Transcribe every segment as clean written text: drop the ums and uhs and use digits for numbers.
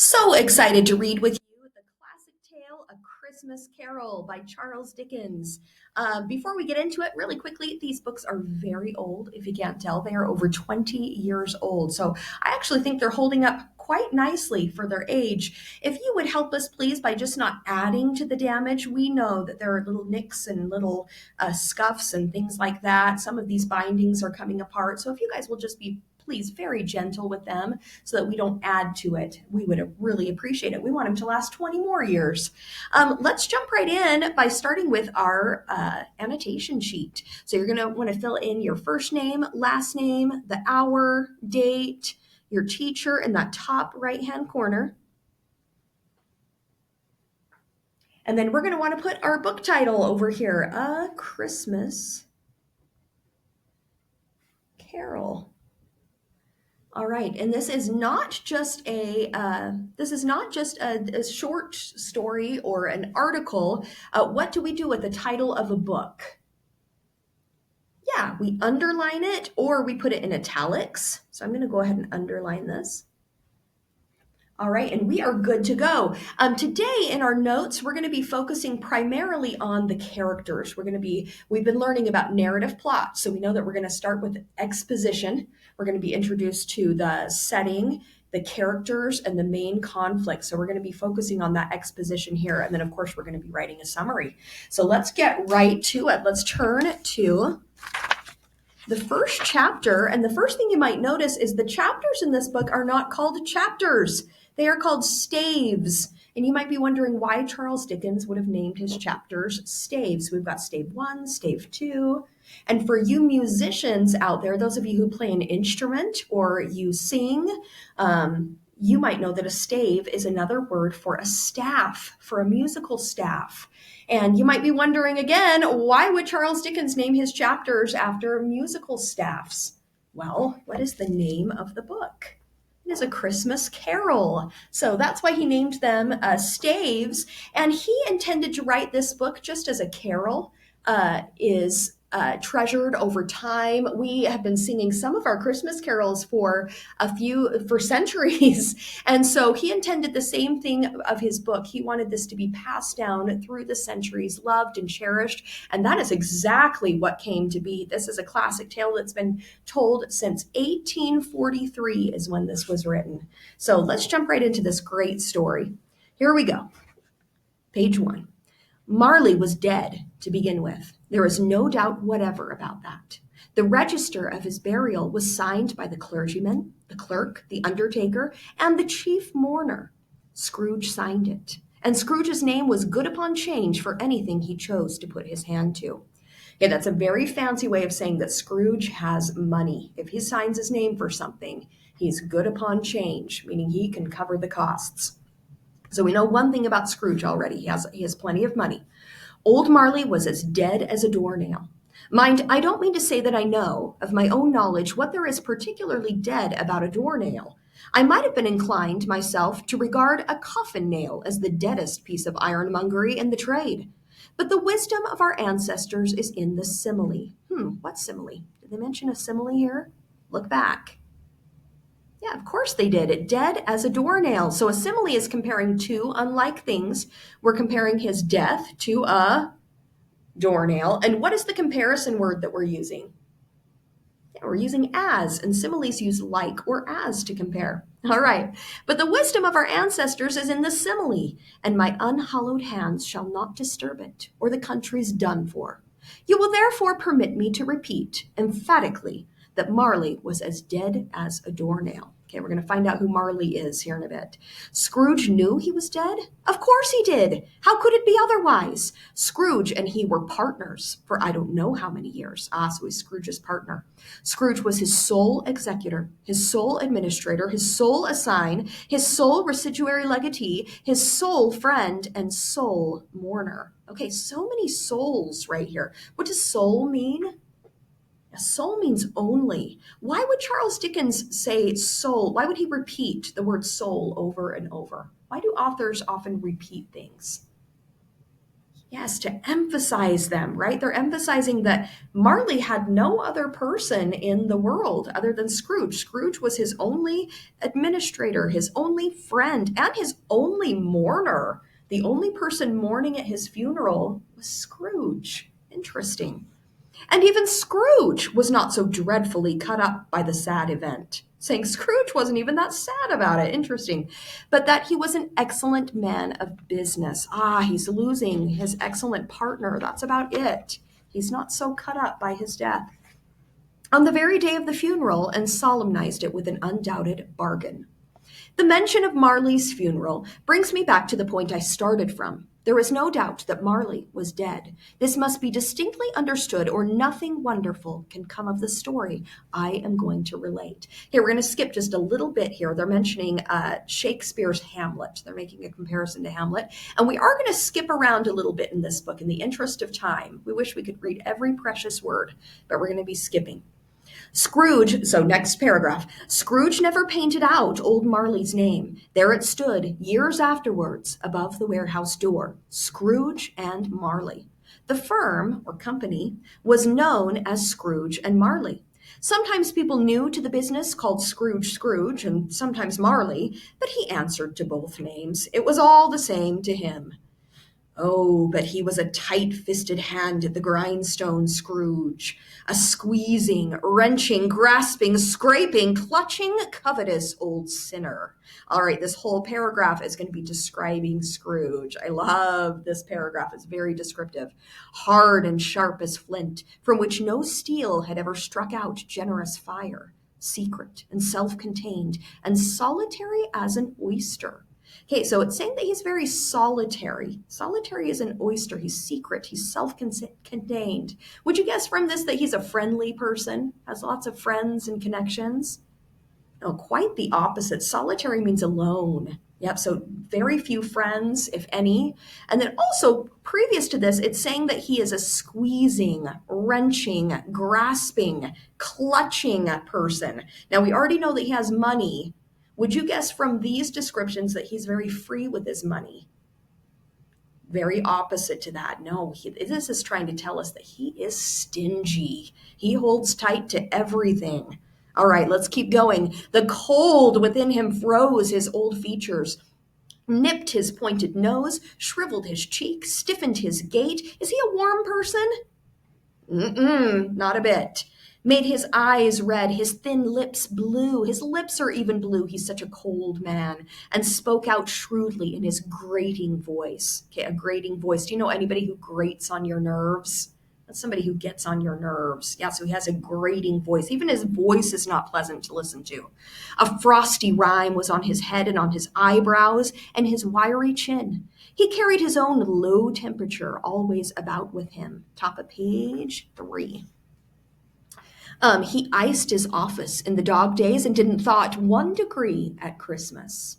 So excited to read with you the classic tale, A Christmas Carol by Charles Dickens. Before we get into it, really quickly, these books are very old. If you can't tell, they are over 20 years old. So I actually think they're holding up quite nicely for their age. If you would help us, please, by just not adding to the damage. We know that there are little nicks and little scuffs and things like that. Some of these bindings are coming apart. So if you guys will just be please very gentle with them so that we don't add to it. We would really appreciate it. We want them to last 20 more years. Let's jump right in by starting with our annotation sheet. So you're going to want to fill in your first name, last name, the hour, date, your teacher in that top right-hand corner. And then we're going to want to put our book title over here, A Christmas Carol. All right, and this is not just a short story or an article. What do we do with the title of a book? Yeah, we underline it or we put it in italics. So I'm going to go ahead and underline this. All right, and we are good to go. Today in our notes, we're going to be focusing primarily on the characters. We've been learning about narrative plot, so we know that we're going to start with exposition. We're going to be introduced to the setting, the characters, and the main conflict. So we're going to be focusing on that exposition here, and then of course we're going to be writing a summary. So let's get right to it. Let's turn to the first chapter, and the first thing you might notice is the chapters in this book are not called chapters. They are called staves. And you might be wondering why Charles Dickens would have named his chapters staves. We've got stave 1, stave 2. And for you musicians out there, those of you who play an instrument or you sing, you might know that a stave is another word for a staff, for a musical staff. And you might be wondering again, why would Charles Dickens name his chapters after musical staffs? Well, what is the name of the book? It is A Christmas Carol. So that's why he named them staves. And he intended to write this book just as a carol is treasured over time. We have been singing some of our Christmas carols for centuries. And so he intended the same thing of his book. He wanted this to be passed down through the centuries, loved and cherished. And that is exactly what came to be. This is a classic tale that's been told since 1843 is when this was written. So let's jump right into this great story. Here we go. Page 1. Marley was dead to begin with. There is no doubt whatever about that. The register of his burial was signed by the clergyman, the clerk, the undertaker, and the chief mourner. Scrooge signed it, and Scrooge's name was good upon change for anything he chose to put his hand to. Yeah, that's a very fancy way of saying that Scrooge has money. If he signs his name for something, he's good upon change, meaning he can cover the costs. So we know one thing about Scrooge already. He has plenty of money. Old Marley was as dead as a doornail. Mind, I don't mean to say that I know, of my own knowledge, what there is particularly dead about a doornail. I might have been inclined, myself, to regard a coffin nail as the deadest piece of ironmongery in the trade. But the wisdom of our ancestors is in the simile. What simile? Did they mention a simile here? Look back. Yeah, of course they did. It dead as a doornail. So a simile is comparing two unlike things. We're comparing his death to a doornail. And what is the comparison word that we're using? Yeah, we're using as, and similes use like or as to compare. All right. But the wisdom of our ancestors is in the simile, and my unhallowed hands shall not disturb it, or the country's done for. You will therefore permit me to repeat emphatically that Marley was as dead as a doornail. Okay, we're going to find out who Marley is here in a bit. Scrooge knew he was dead? Of course he did. How could it be otherwise? Scrooge and he were partners for I don't know how many years. So he's Scrooge's partner. Scrooge was his sole executor, his sole administrator, his sole assign, his sole residuary legatee, his sole friend, and sole mourner. Okay, so many souls right here. What does soul mean? Soul means only. Why would Charles Dickens say soul? Why would he repeat the word soul over and over? Why do authors often repeat things? Yes, to emphasize them, right? They're emphasizing that Marley had no other person in the world other than Scrooge. Scrooge was his only administrator, his only friend, and his only mourner. The only person mourning at his funeral was Scrooge. Interesting. And even Scrooge was not so dreadfully cut up by the sad event, saying Scrooge wasn't even that sad about it. Interesting. But that he was an excellent man of business. Ah, he's losing his excellent partner. That's about it. He's not so cut up by his death. On the very day of the funeral, and solemnized it with an undoubted bargain. The mention of Marley's funeral brings me back to the point I started from. There is no doubt that Marley was dead. This must be distinctly understood, or nothing wonderful can come of the story I am going to relate. Here, we're going to skip just a little bit here. They're mentioning Shakespeare's Hamlet. They're making a comparison to Hamlet. And we are going to skip around a little bit in this book in the interest of time. We wish we could read every precious word, but we're going to be skipping. Scrooge, so next paragraph, Scrooge never painted out old Marley's name. There it stood, years afterwards, above the warehouse door, Scrooge and Marley. The firm, or company, was known as Scrooge and Marley. Sometimes people new to the business called Scrooge, and sometimes Marley, but he answered to both names. It was all the same to him. Oh, but he was a tight-fisted hand at the grindstone, Scrooge. A squeezing, wrenching, grasping, scraping, clutching, covetous old sinner. All right, this whole paragraph is going to be describing Scrooge. I love this paragraph. It's very descriptive. Hard and sharp as flint, from which no steel had ever struck out generous fire. Secret and self-contained, and solitary as an oyster. Okay, so it's saying that he's very solitary. Solitary is an oyster. He's secret. He's self-contained. Would you guess from this that he's a friendly person? Has lots of friends and connections? No, quite the opposite. Solitary means alone. Yep, so very few friends, if any. And then also, previous to this, it's saying that he is a squeezing, wrenching, grasping, clutching person. Now, we already know that he has money. Would you guess from these descriptions that he's very free with his money? Very opposite to that. No, this is trying to tell us that he is stingy. He holds tight to everything. All right, let's keep going. The cold within him froze his old features, nipped his pointed nose, shriveled his cheek, stiffened his gait. Is he a warm person? Not a bit. Made his eyes red, his thin lips blue. His lips are even blue. He's such a cold man. And spoke out shrewdly in his grating voice. Okay, a grating voice. Do you know anybody who grates on your nerves? That's somebody who gets on your nerves. Yeah, so he has a grating voice. Even his voice is not pleasant to listen to. A frosty rime was on his head and on his eyebrows and his wiry chin. He carried his own low temperature always about with him. Top of page 3. He iced his office in the dog days and didn't thaw 1 degree at Christmas.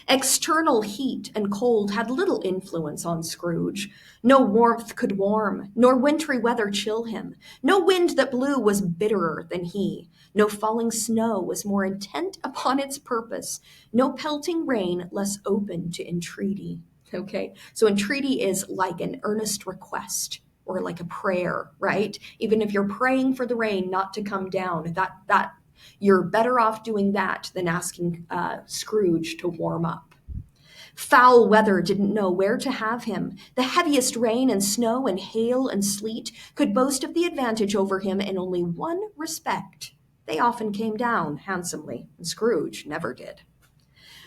External heat and cold had little influence on Scrooge. No warmth could warm, nor wintry weather chill him. No wind that blew was bitterer than he. No falling snow was more intent upon its purpose. No pelting rain less open to entreaty. Okay, so entreaty is like an earnest request or like a prayer, right? Even if you're praying for the rain not to come down, that you're better off doing that than asking Scrooge to warm up. Foul weather didn't know where to have him. The heaviest rain and snow and hail and sleet could boast of the advantage over him in only one respect. They often came down handsomely, and Scrooge never did.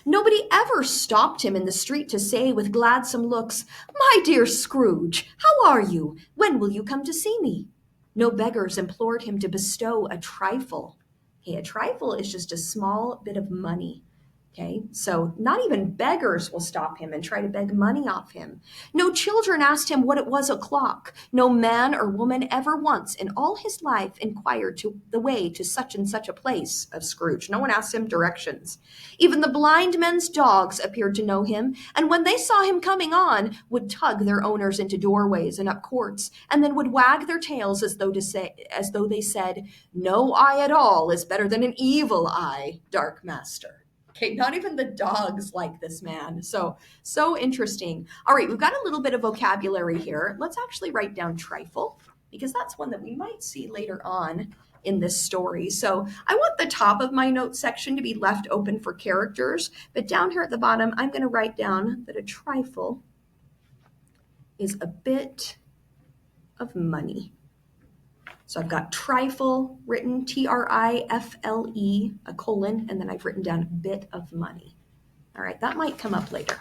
Nobody ever stopped him in the street to say with gladsome looks, "My dear Scrooge, how are you? When will you come to see me?" No beggars implored him to bestow a trifle. Okay, a trifle is just a small bit of money. Okay, so not even beggars will stop him and try to beg money off him. No children asked him what it was o'clock. No man or woman ever once in all his life inquired to the way to such and such a place of Scrooge. No one asked him directions. Even the blind men's dogs appeared to know him, and when they saw him coming on, would tug their owners into doorways and up courts, and then would wag their tails as though they said, "No eye at all is better than an evil eye, dark master." Okay, not even the dogs like this man. So interesting. All right, we've got a little bit of vocabulary here. Let's actually write down trifle, because that's one that we might see later on in this story. So I want the top of my notes section to be left open for characters, but down here at the bottom, I'm going to write down that a trifle is a bit of money. So I've got trifle written, Trifle, a colon, and then I've written down bit of money. All right, that might come up later.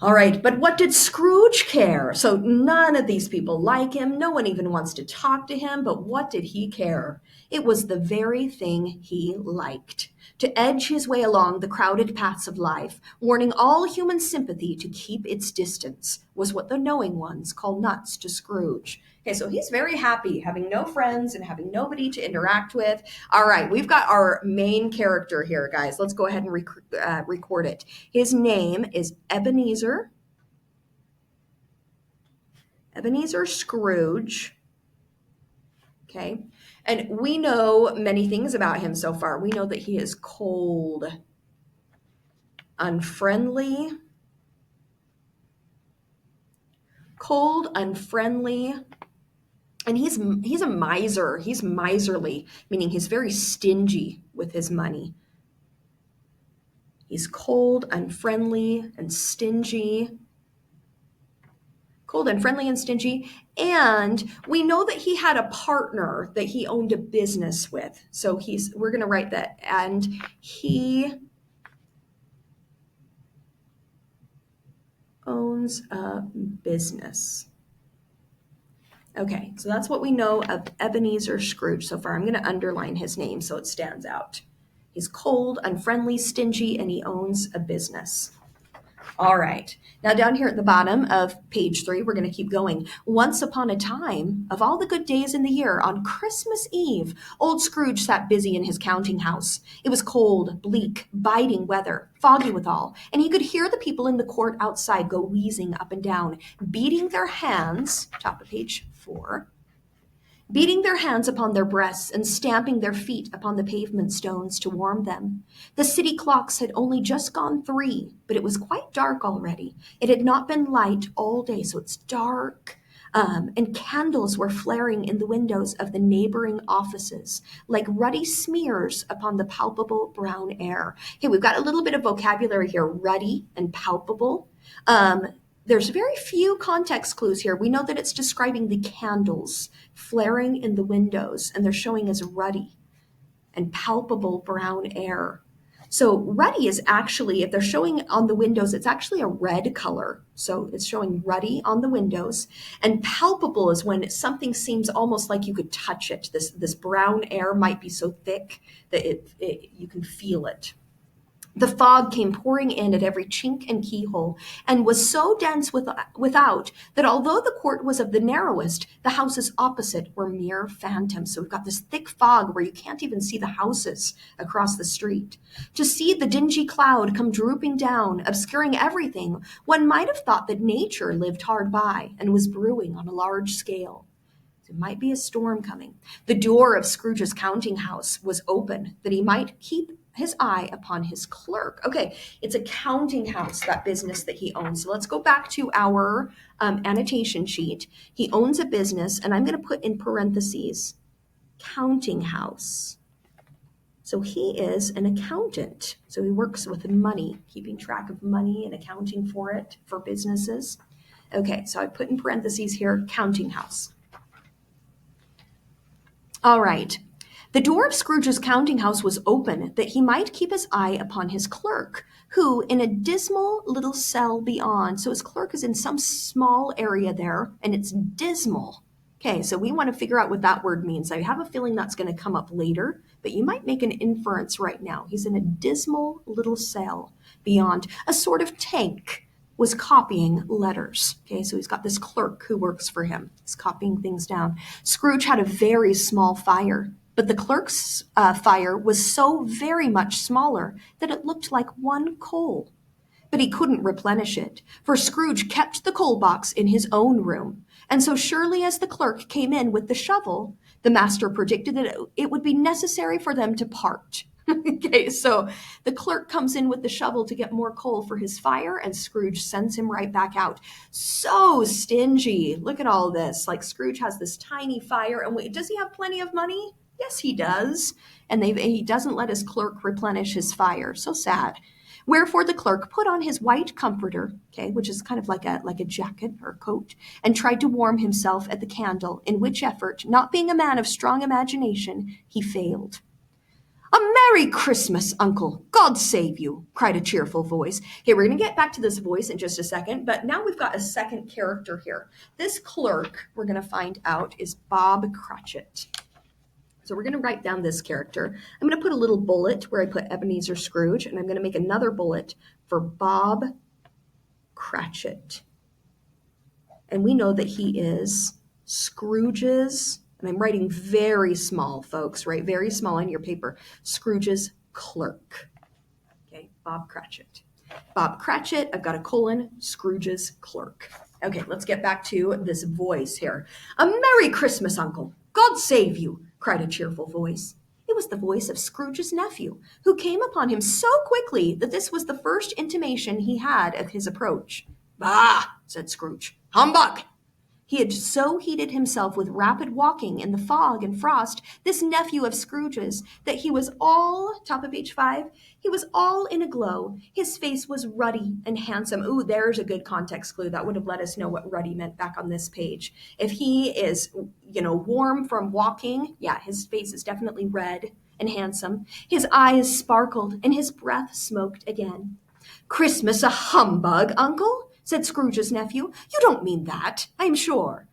All right, but what did Scrooge care? So none of these people like him. No one even wants to talk to him, but what did he care? It was the very thing he liked. To edge his way along the crowded paths of life, warning all human sympathy to keep its distance, was what the knowing ones call nuts to Scrooge. Okay, so he's very happy having no friends and having nobody to interact with. All right, we've got our main character here, guys. Let's go ahead and record it. His name is Ebenezer Scrooge. Okay, and we know many things about him so far. We know that he is cold, unfriendly, and he's a miser. He's miserly, meaning he's very stingy with his money. He's cold, unfriendly, and stingy. Cold and friendly and stingy. And we know that he had a partner that he owned a business with. So we're going to write that. And he owns a business. Okay, so that's what we know of Ebenezer Scrooge so far. I'm going to underline his name so it stands out. He's cold, unfriendly, stingy, and he owns a business. All right. Now down here at the bottom of page 3, we're going to keep going. Once upon a time, of all the good days in the year, on Christmas Eve, old Scrooge sat busy in his counting house. It was cold, bleak, biting weather, foggy withal, and he could hear the people in the court outside go wheezing up and down, beating their hands, top of page 4, beating their hands upon their breasts and stamping their feet upon the pavement stones to warm them. The city clocks had only just gone 3, but it was quite dark already. It had not been light all day, so it's dark. And candles were flaring in the windows of the neighboring offices, like ruddy smears upon the palpable brown air. Okay, we've got a little bit of vocabulary here, ruddy and palpable. There's very few context clues here. We know that it's describing the candles flaring in the windows, and they're showing as ruddy and palpable brown air. So ruddy is actually, if they're showing on the windows, it's actually a red color. So it's showing ruddy on the windows. And palpable is when something seems almost like you could touch it. This brown air might be so thick that you can feel it. The fog came pouring in at every chink and keyhole, and was so dense without that although the court was of the narrowest, the houses opposite were mere phantoms. So we've got this thick fog where you can't even see the houses across the street. To see the dingy cloud come drooping down, obscuring everything, one might have thought that nature lived hard by and was brewing on a large scale. There might be a storm coming. The door of Scrooge's counting house was open, that he might keep his eye upon his clerk. Okay, it's a counting house, that business that he owns. So let's go back to our annotation sheet. He owns a business, and I'm going to put in parentheses, counting house. So he is an accountant. So he works with money, keeping track of money and accounting for it for businesses. Okay, so I put in parentheses here, counting house. All right. The door of Scrooge's counting house was open, that he might keep his eye upon his clerk, who, in a dismal little cell beyond, so his clerk is in some small area there, and it's dismal. Okay, so we want to figure out what that word means. I have a feeling that's going to come up later, but you might make an inference right now. He's in a dismal little cell beyond. A sort of tank was copying letters. Okay, so he's got this clerk who works for him. He's copying things down. Scrooge had a very small fire, but the clerk's fire was so very much smaller that it looked like one coal. But he couldn't replenish it, for Scrooge kept the coal box in his own room. And so surely as the clerk came in with the shovel, the master predicted that it would be necessary for them to part. Okay, so the clerk comes in with the shovel to get more coal for his fire, and Scrooge sends him right back out. So stingy. Look at all this. Like, Scrooge has this tiny fire, and wait, does he have plenty of money? Yes, he does. And he doesn't let his clerk replenish his fire. So sad. Wherefore the clerk put on his white comforter, okay, which is kind of like a jacket or coat, and tried to warm himself at the candle, in which effort, not being a man of strong imagination, he failed. "A Merry Christmas, Uncle! God save you!" cried a cheerful voice. Okay, we're going to get back to this voice in just a second, but now we've got a second character here. This clerk, we're going to find out, is Bob Cratchit. So we're going to write down this character. I'm going to put a little bullet where I put Ebenezer Scrooge, and I'm going to make another bullet for Bob Cratchit. And we know that he is Scrooge's, and I'm writing very small, folks, right? Very small on your paper. Scrooge's clerk. Okay, Bob Cratchit. Bob Cratchit, I've got a colon, Scrooge's clerk. Okay, let's get back to this voice here. "A Merry Christmas, Uncle! God save you!" cried a cheerful voice. It was the voice of Scrooge's nephew, who came upon him so quickly that this was the first intimation he had of his approach. "Bah!" said Scrooge. "Humbug!" He had so heated himself with rapid walking in the fog and frost, this nephew of Scrooge's, that he was all, top of page 5, he was all in a glow. His face was ruddy and handsome. Ooh, there's a good context clue. That would have let us know what ruddy meant back on this page. If he is, warm from walking, yeah, his face is definitely red and handsome. His eyes sparkled and his breath smoked again. "Christmas a humbug, Uncle?" said Scrooge's nephew. "You don't mean that, I am sure."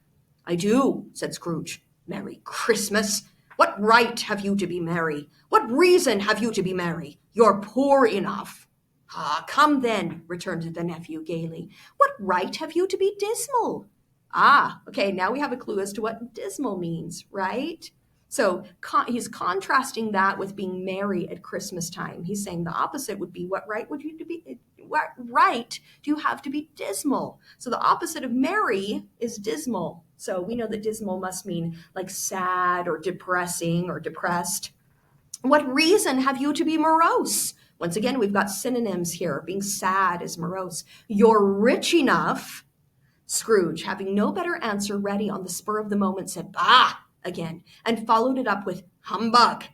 "I do," said Scrooge. "Merry Christmas! What right have you to be merry? What reason have you to be merry? You're poor enough." "Ah, come then," returned the nephew gaily. "What right have you to be dismal?" Ah, okay, now we have a clue as to what dismal means, right? So he's contrasting that with being merry at Christmas time. He's saying the opposite would be, what right do you have to be dismal? So the opposite of merry is dismal. So we know that dismal must mean like sad or depressing or depressed. "What reason have you to be morose?" Once again, we've got synonyms here. Being sad is morose. "You're rich enough." Scrooge, having no better answer ready on the spur of the moment, said, "Bah!" again, and followed it up with, "Humbug!"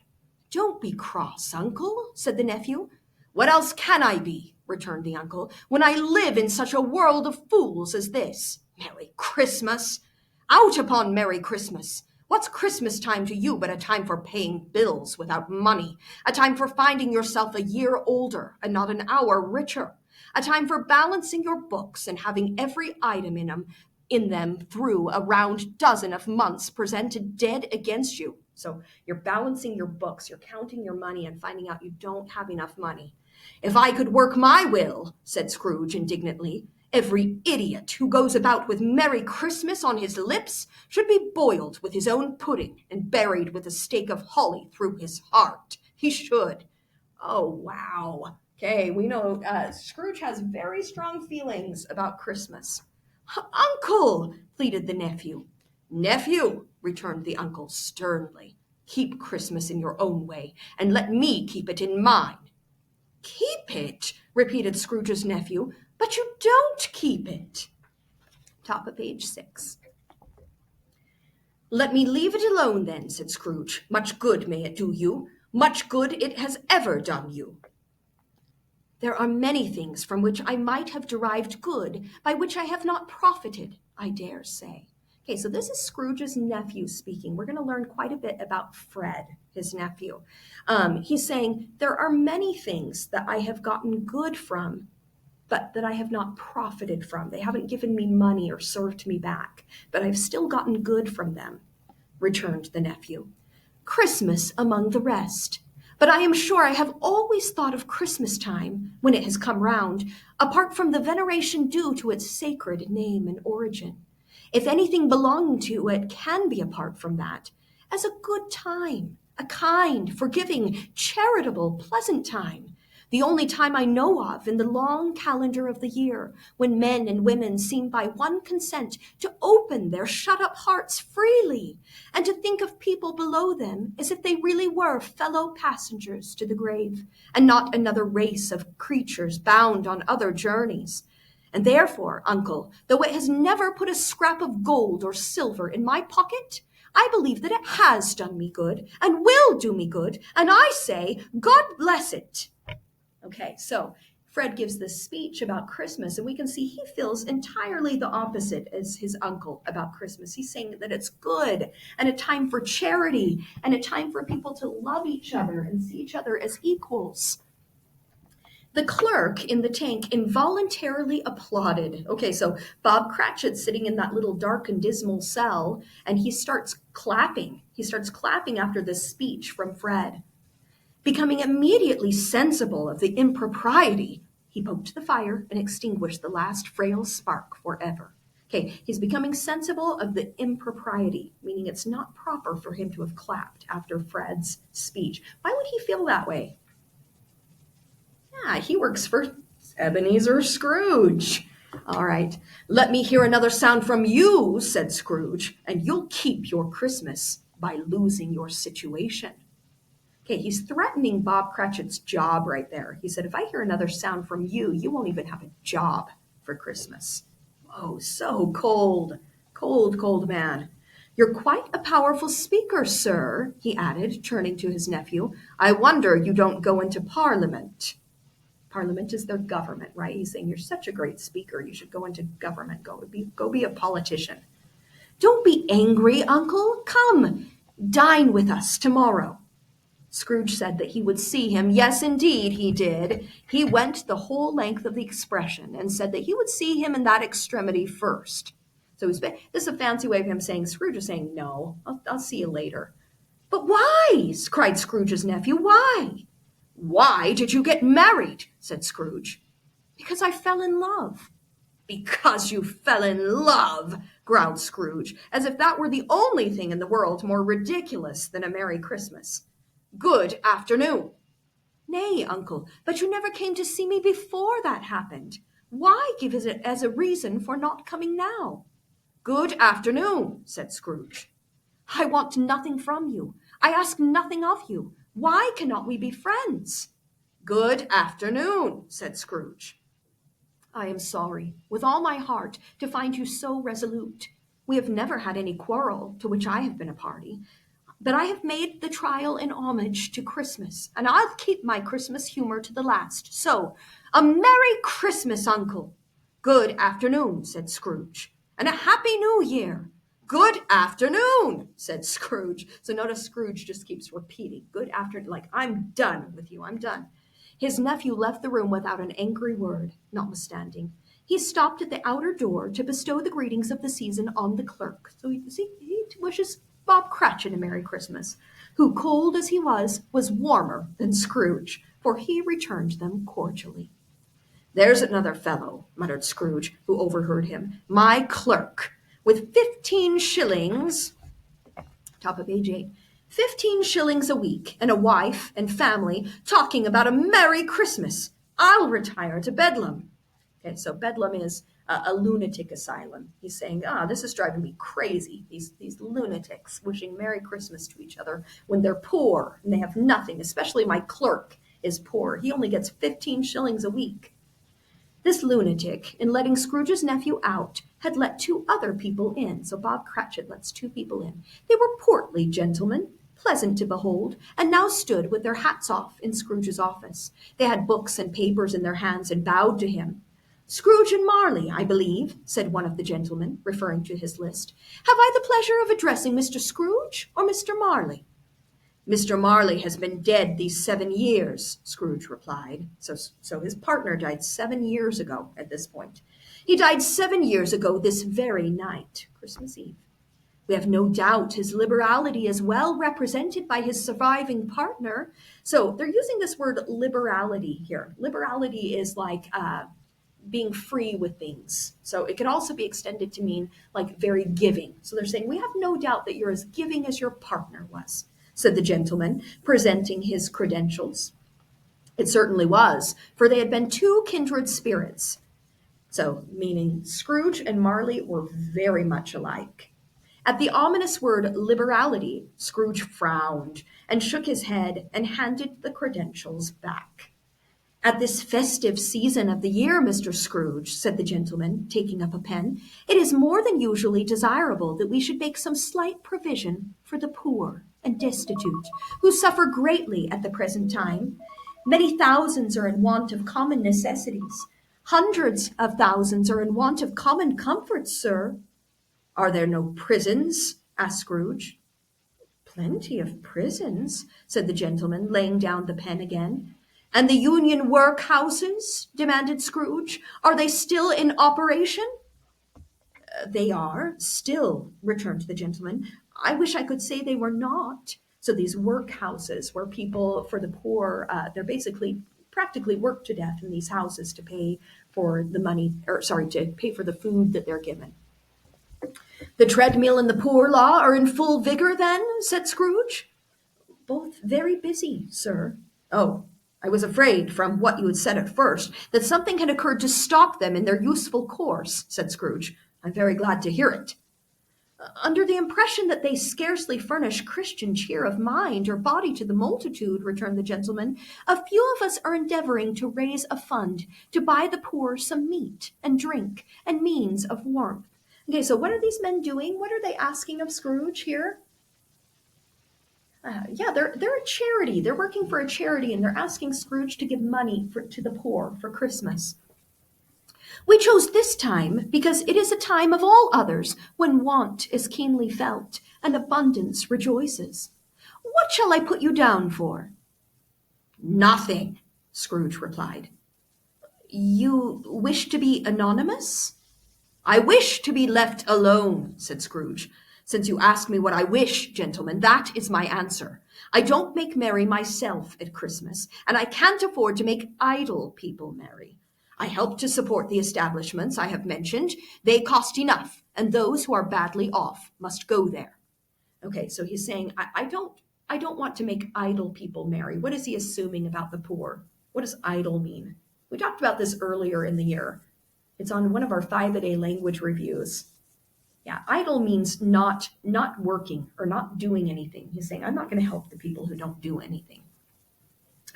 "Don't be cross, Uncle," said the nephew. "What else can I be," returned the uncle, "when I live in such a world of fools as this? Merry Christmas! Out upon Merry Christmas! What's Christmas time to you but a time for paying bills without money, a time for finding yourself a year older and not an hour richer, a time for balancing your books and having every item in them through a round dozen of months presented dead against you?" So you're balancing your books, you're counting your money and finding out you don't have enough money. "If I could work my will," said Scrooge indignantly, "every idiot who goes about with Merry Christmas on his lips should be boiled with his own pudding and buried with a stake of holly through his heart. He should." Oh, wow. Okay, we know Scrooge has very strong feelings about Christmas. "Uncle!" pleaded the nephew. "Nephew," returned the uncle sternly, "keep Christmas in your own way, and let me keep it in mine." "Keep it?" repeated Scrooge's nephew. "But you don't keep it." Top of page 6. "Let me leave it alone then," said Scrooge. "Much good may it do you. Much good it has ever done you." "There are many things from which I might have derived good, by which I have not profited, I dare say." Okay, so this is Scrooge's nephew speaking. We're going to learn quite a bit about Fred, his nephew. He's saying, there are many things that I have gotten good from, but that I have not profited from. They haven't given me money or served me back, but I've still gotten good from them, returned the nephew. "Christmas among the rest. But I am sure I have always thought of Christmas time, when it has come round, apart from the veneration due to its sacred name and origin. If anything belonging to it can be apart from that, as a good time, a kind, forgiving, charitable, pleasant time, The only time I know of in the long calendar of the year when men and women seem by one consent to open their shut-up hearts freely and to think of people below them as if they really were fellow passengers to the grave and not another race of creatures bound on other journeys. And therefore, uncle, though it has never put a scrap of gold or silver in my pocket, I believe that it has done me good and will do me good, and I say, God bless it. Okay, so Fred gives this speech about Christmas, and we can see he feels entirely the opposite as his uncle about Christmas. He's saying that it's good and a time for charity and a time for people to love each other and see each other as equals. The clerk in the tank involuntarily applauded. Okay, so Bob Cratchit's sitting in that little dark and dismal cell, and he starts clapping. He starts clapping after this speech from Fred. Becoming immediately sensible of the impropriety, he poked the fire and extinguished the last frail spark forever. Okay, he's becoming sensible of the impropriety, meaning it's not proper for him to have clapped after Fred's speech. Why would he feel that way? Yeah, he works for Ebenezer Scrooge. All right, let me hear another sound from you, said Scrooge, and you'll keep your Christmas by losing your situation. Okay, he's threatening Bob Cratchit's job right there. He said, if I hear another sound from you, you won't even have a job for Christmas. Oh, so cold, cold, cold man. You're quite a powerful speaker, sir, he added, turning to his nephew. I wonder you don't go into Parliament. Parliament is their government, right? He's saying, you're such a great speaker. You should go into government. Go be a politician. Don't be angry, uncle. Come, dine with us tomorrow. Scrooge said that he would see him. Yes, indeed, he did. He went the whole length of the expression and said that he would see him in that extremity first. So this is a fancy way of him saying, Scrooge is saying, no, I'll see you later. But why? Cried Scrooge's nephew. Why? Why did you get married? Said Scrooge. Because I fell in love. Because you fell in love, growled Scrooge, as if that were the only thing in the world more ridiculous than a Merry Christmas. Good afternoon. Nay, uncle, but you never came to see me before that happened. Why give it as a reason for not coming now? Good afternoon, said Scrooge. I want nothing from you. I ask nothing of you. Why cannot we be friends? Good afternoon, said Scrooge. I am sorry, with all my heart, to find you so resolute. We have never had any quarrel to which I have been a party, but I have made the trial in homage to Christmas, and I'll keep my Christmas humor to the last. So, a Merry Christmas, Uncle. Good afternoon, said Scrooge, and a Happy New Year. Good afternoon, said Scrooge. So notice Scrooge just keeps repeating, good afternoon, like, I'm done with you, I'm done. His nephew left the room without an angry word, notwithstanding. He stopped at the outer door to bestow the greetings of the season on the clerk. So he wishes Bob Cratchit a Merry Christmas, who, cold as he was warmer than Scrooge, for he returned them cordially. There's another fellow, muttered Scrooge, who overheard him. My clerk, with 15 shillings, top of page 8, 15 shillings a week, and a wife and family talking about a Merry Christmas. I'll retire to Bedlam. Okay, so Bedlam is a lunatic asylum. He's saying, this is driving me crazy, these lunatics wishing Merry Christmas to each other when they're poor and they have nothing, especially my clerk is poor. He only gets 15 shillings a week. This lunatic, in letting Scrooge's nephew out, had let 2 other people in. So Bob Cratchit lets 2 people in. They were portly gentlemen, pleasant to behold, and now stood with their hats off in Scrooge's office. They had books and papers in their hands and bowed to him. Scrooge and Marley, I believe, said one of the gentlemen, referring to his list. Have I the pleasure of addressing Mr. Scrooge or Mr. Marley? Mr. Marley has been dead these 7 years, Scrooge replied. So his partner died 7 years ago at this point. He died 7 years ago this very night, Christmas Eve. We have no doubt his liberality is well represented by his surviving partner. So they're using this word liberality here. Liberality is like being free with things. So it can also be extended to mean like very giving. So they're saying, we have no doubt that you're as giving as your partner was, said the gentleman, presenting his credentials. It certainly was, for they had been two kindred spirits. So, meaning Scrooge and Marley were very much alike. At the ominous word liberality, Scrooge frowned and shook his head and handed the credentials back. At this festive season of the year, Mr. Scrooge, said the gentleman, taking up a pen, it is more than usually desirable that we should make some slight provision for the poor and destitute, who suffer greatly at the present time. Many thousands are in want of common necessities. Hundreds of thousands are in want of common comforts, sir. Are there no prisons? Asked Scrooge. Plenty of prisons, said the gentleman, laying down the pen again. And the union workhouses? Demanded Scrooge. Are they still in operation? They are, still, returned the gentleman. I wish I could say they were not. So these workhouses where people, for the poor, they're basically practically work to death in these houses to pay for the money, to pay for the food that they're given. The treadmill and the poor law are in full vigor, then? Said Scrooge. Both very busy, sir. Oh, I was afraid, from what you had said at first, that something had occurred to stop them in their useful course, said Scrooge. I'm very glad to hear it. Under the impression that they scarcely furnish Christian cheer of mind or body to the multitude, returned the gentleman, a few of us are endeavoring to raise a fund to buy the poor some meat and drink and means of warmth. Okay, so what are these men doing? What are they asking of Scrooge here? They're a charity. They're working for a charity, and they're asking Scrooge to give money to the poor for Christmas. We chose this time because it is a time of all others when want is keenly felt and abundance rejoices. What shall I put you down for? Nothing, Scrooge replied. You wish to be anonymous? I wish to be left alone, said Scrooge. Since you ask me what I wish, gentlemen, that is my answer. I don't make merry myself at Christmas, and I can't afford to make idle people merry. I help to support the establishments I have mentioned. They cost enough, and those who are badly off must go there. Okay, so he's saying, I don't want to make idle people merry. What is he assuming about the poor? What does idle mean? We talked about this earlier in the year. It's on one of our 5-a-day language reviews. Yeah, idle means not working or not doing anything. He's saying, I'm not going to help the people who don't do anything.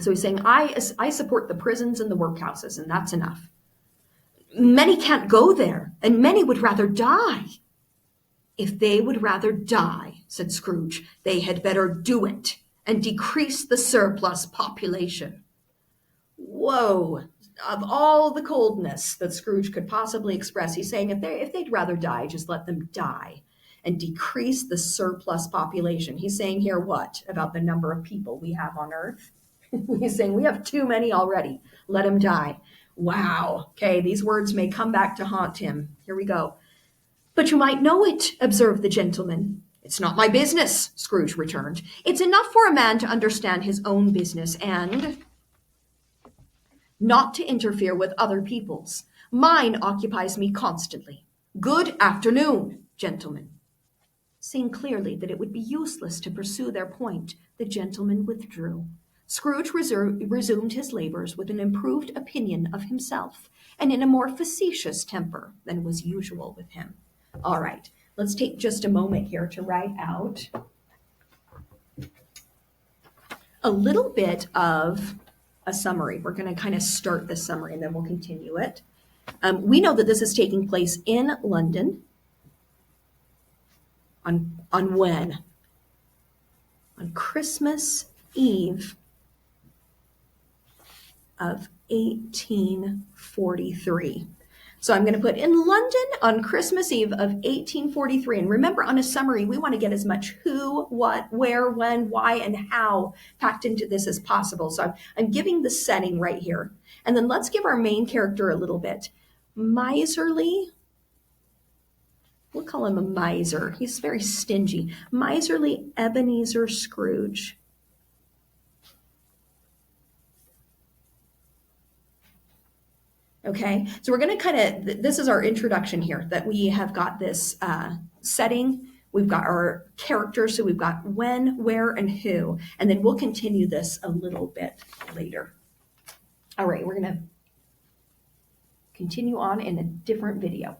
So he's saying, I support the prisons and the workhouses, and that's enough. Many can't go there, and many would rather die. If they would rather die, said Scrooge, they had better do it and decrease the surplus population. Whoa. Of all the coldness that Scrooge could possibly express, he's saying if they'd rather die, just let them die and decrease the surplus population. He's saying here what about the number of people we have on Earth? He's saying we have too many already. Let them die. Wow. Okay, these words may come back to haunt him. Here we go. But you might know it, observed the gentleman. It's not my business, Scrooge returned. It's enough for a man to understand his own business and not to interfere with other people's. Mine occupies me constantly. Good afternoon, gentlemen. Seeing clearly that it would be useless to pursue their point, the gentleman withdrew. Scrooge resumed his labors with an improved opinion of himself and in a more facetious temper than was usual with him. All right, let's take just a moment here to write out a little bit of a summary. We're going to kind of start the summary and then we'll continue it. We know that this is taking place in London on when? On Christmas Eve of 1843. So I'm going to put in London on Christmas Eve of 1843. And remember, on a summary, we want to get as much who, what, where, when, why, and how packed into this as possible. So I'm giving the setting right here. And then let's give our main character a little bit. Miserly. We'll call him a miser. He's very stingy. Miserly Ebenezer Scrooge. Okay, so we're going to kind of, this is our introduction here, that we have got this setting, we've got our characters, so we've got when, where, and who, and then we'll continue this a little bit later. All right, we're going to continue on in a different video.